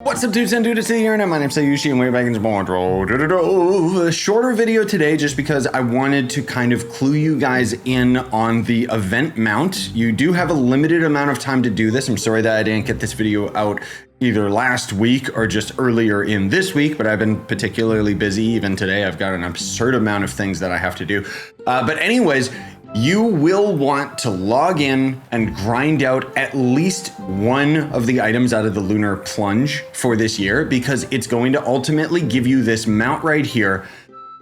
What's up, dudes and dudes to the internet? My name's Scyushi and we're back into more Trove. A shorter video today just because I wanted to kind of clue you guys in on the event mount. You do have a limited amount of time to do this. I'm sorry that I didn't get this video out either last week or just earlier in this week, but I've been particularly busy. Even today, I've got an absurd amount of things that I have to do. But anyways, you will want to log in and grind out at least one of the items out of the Lunar Plunge for this year, because it's going to ultimately give you this mount right here.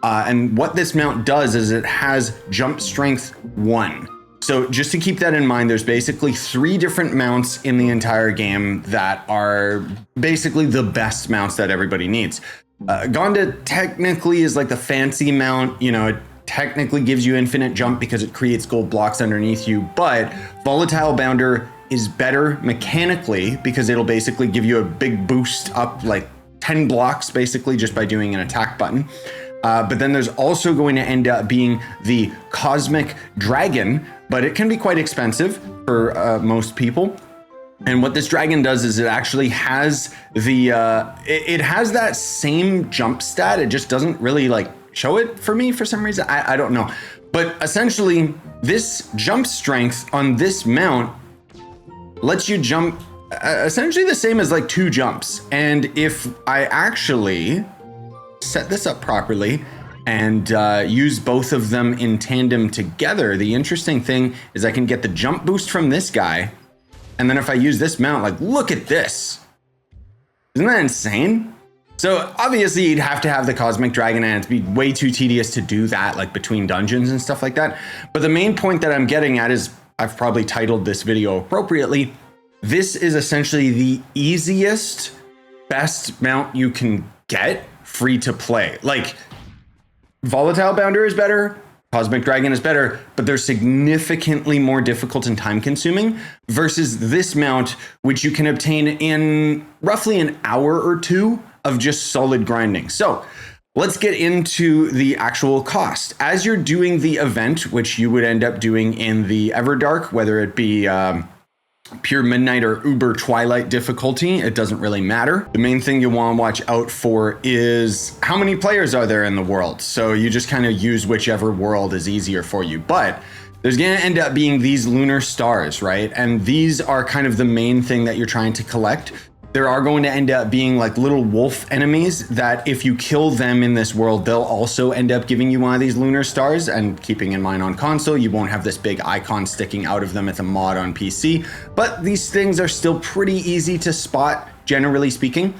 And what this mount does is it has jump strength 1. So just to keep that in mind, there's basically 3 different mounts in the entire game that are basically the best mounts that everybody needs. Ganda technically is like the fancy mount, you know, it technically gives you infinite jump because it creates gold blocks underneath you, but Volatile Bounder is better mechanically because it'll basically give you a big boost up like 10 blocks basically just by doing an attack button. But then there's also going to end up being the Cosmic Dragon, but it can be quite expensive for most people. And what this dragon does is it actually has the, it has that same jump stat. It just doesn't really like show it for me for some reason. I don't know. But essentially, this jump strength on this mount lets you jump essentially the same as like 2 jumps. And if I actually set this up properly and use both of them in tandem together, the interesting thing is I can get the jump boost from this guy. And then if I use this mount, like, look at this. Isn't that insane? So obviously you'd have to have the Cosmic Dragon and it'd be way too tedious to do that like between dungeons and stuff like that. But the main point that I'm getting at is, I've probably titled this video appropriately, this is essentially the easiest, best mount you can get free to play. Like, Volatile Bounder is better, Cosmic Dragon is better, but they're significantly more difficult and time consuming versus this mount, which you can obtain in roughly an hour or 2 of just solid grinding. So let's get into the actual cost. As you're doing the event, which you would end up doing in the Everdark, whether it be pure midnight or uber twilight difficulty, it doesn't really matter. The main thing you want to watch out for is how many players are there in the world. So you just kind of use whichever world is easier for you. But there's going to end up being these lunar stars, right? And these are kind of the main thing that you're trying to collect. There are going to end up being like little wolf enemies that if you kill them in this world, they'll also end up giving you one of these lunar stars. And keeping in mind on console, you won't have this big icon sticking out of them as a mod on PC. But these things are still pretty easy to spot, generally speaking.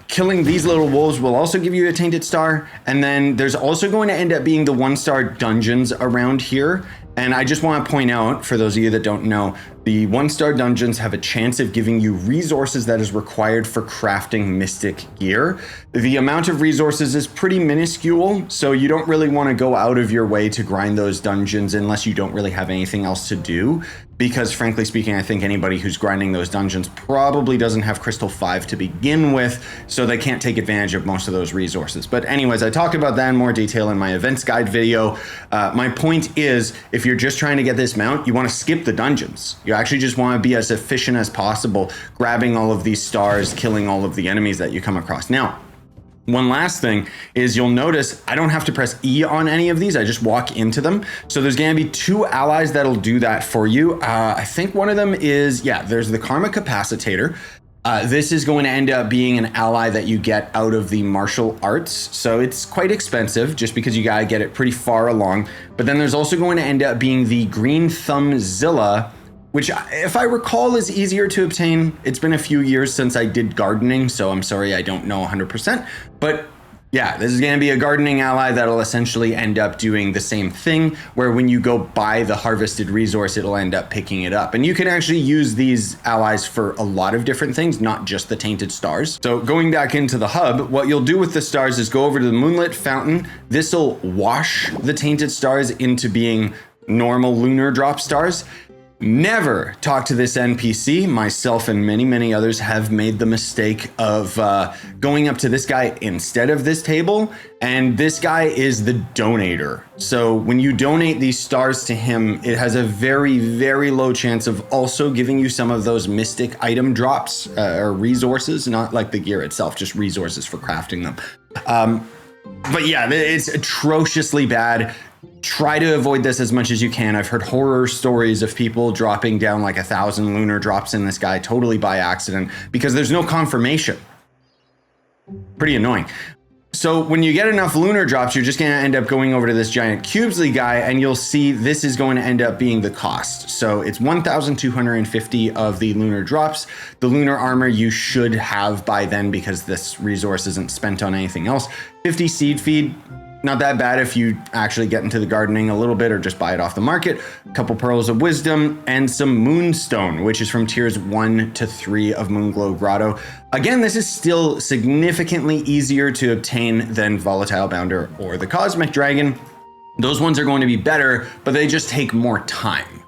Killing these little wolves will also give you a tainted star. And then there's also going to end up being the 1-star dungeons around here. And I just want to point out, for those of you that don't know, the 1-star dungeons have a chance of giving you resources that is required for crafting mystic gear. The amount of resources is pretty minuscule, so you don't really want to go out of your way to grind those dungeons unless you don't really have anything else to do. Because frankly speaking, I think anybody who's grinding those dungeons probably doesn't have Crystal 5 to begin with, so they can't take advantage of most of those resources. But anyways, I talked about that in more detail in my events guide video. My point is, if you're just trying to get this mount, you want to skip the dungeons. You actually just want to be as efficient as possible, grabbing all of these stars, killing all of the enemies that you come across. Now, one last thing is you'll notice I don't have to press E on any of these. I just walk into them. So there's going to be 2 allies that'll do that for you. I think one of them is, yeah, there's the Karma Capacitator. This is going to end up being an ally that you get out of the martial arts. So it's quite expensive just because you got to get it pretty far along. But then there's also going to end up being the Green Thumb Zilla, which, if I recall, is easier to obtain. It's been a few years since I did gardening, so I'm sorry I don't know 100%. But yeah, this is going to be a gardening ally that'll essentially end up doing the same thing, where when you go buy the harvested resource, it'll end up picking it up. And you can actually use these allies for a lot of different things, not just the tainted stars. So going back into the hub, what you'll do with the stars is go over to the Moonlit Fountain. This'll wash the tainted stars into being normal lunar drop stars. Never talk to this NPC. Myself and many others have made the mistake of going up to this guy instead of this table, and this guy is the donator. So when you donate these stars to him, it has a very low chance of also giving you some of those mystic item drops or resources, not like the gear itself, just resources for crafting them. But yeah, it's atrociously bad. Try to avoid this as much as you can. I've heard horror stories of people dropping down like 1,000 lunar drops in this guy totally by accident because there's no confirmation. Pretty annoying. So when you get enough lunar drops, you're just going to end up going over to this giant Cubesley guy, and you'll see this is going to end up being the cost. So it's 1,250 of the lunar drops. The lunar armor you should have by then because this resource isn't spent on anything else. 50 seed feed. Not that bad if you actually get into the gardening a little bit or just buy it off the market. A couple pearls of wisdom and some moonstone, which is from tiers 1 to 3 of Moonglow Grotto. Again, this is still significantly easier to obtain than Volatile Bounder or the Cosmic Dragon. Those ones are going to be better, but they just take more time.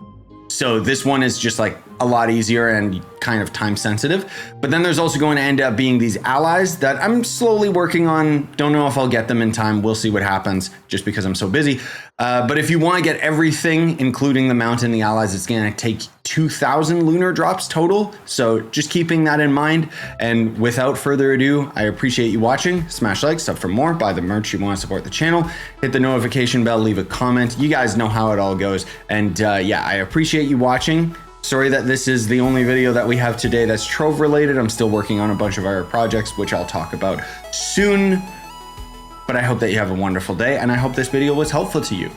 So this one is just like a lot easier and kind of time sensitive. But then there's also going to end up being these allies that I'm slowly working on. Don't know if I'll get them in time. We'll see what happens just because I'm so busy. But if you want to get everything, including the mount and the allies, it's going to take 2,000 lunar drops total. So just keeping that in mind. And without further ado, I appreciate you watching. Smash like, sub for more, buy the merch you want to support the channel, hit the notification bell, leave a comment. You guys know how it all goes. And yeah, I appreciate you watching. Sorry that this is the only video that we have today that's Trove related. I'm still working on a bunch of our projects, which I'll talk about soon. But I hope that you have a wonderful day, and I hope this video was helpful to you.